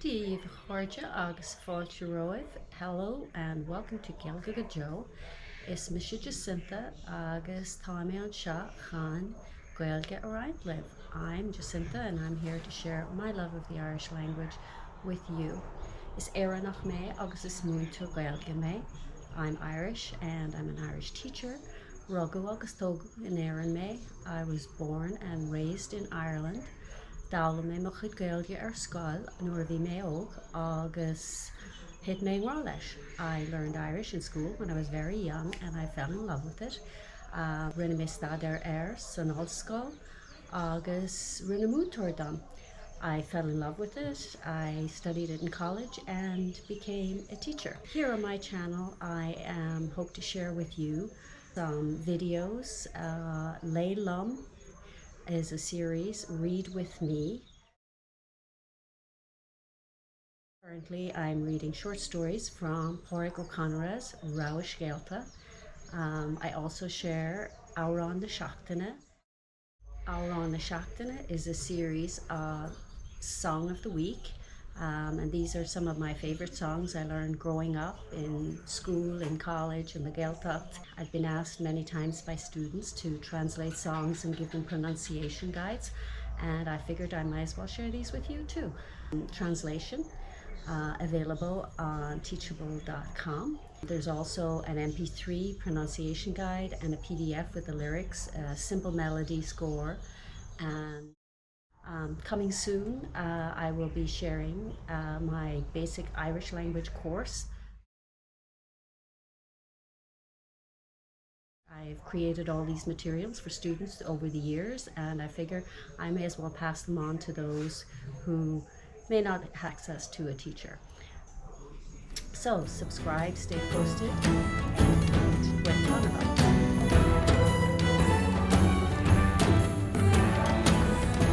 Díomh chuirde agus fáilte roimh. Hello and welcome to Gaeilge Joe. Is Misha Jacinta agus tá mé an seo chan Gaeilge around live. I'm Jacinta and I'm here to share my love of the Irish language with you. Is éire nach mé agus is múnta Gaeilge mé. I'm Irish and I'm an Irish teacher. Rugu agus tógu in éireann mé. I was born and raised in Ireland. Dála mé mo chud Gaeilge ar scoil nuair a bhí mé óg agus hit mé ngá leis. I learned Irish in school when I was very young and I fell in love with it. Rinne mé staidéir san ollscoil agus rinne mútóir dom. I fell in love with it. I studied it in college and became a teacher. Here on my channel I hope to share with you some videos. Leilum is a series, Read With Me. Currently I'm reading short stories from Pádraig O'Connor's Rauis Gaeilge. I also share Amhrán na Seachtaine. Amhrán na Seachtaine is a series of Song of the Week. And these are some of my favorite songs I learned growing up in school, in college, in the Gaeltacht. I've been asked many times by students to translate songs and give them pronunciation guides, and I figured I might as well share these with you too. Translation available on teachable.com. There's also an MP3 pronunciation guide and a PDF with the lyrics, a simple melody score, and coming soon, I will be sharing my basic Irish language course. I've created all these materials for students over the years, and I figure I may as well pass them on to those who may not have access to a teacher. So subscribe, stay posted, and get on about it.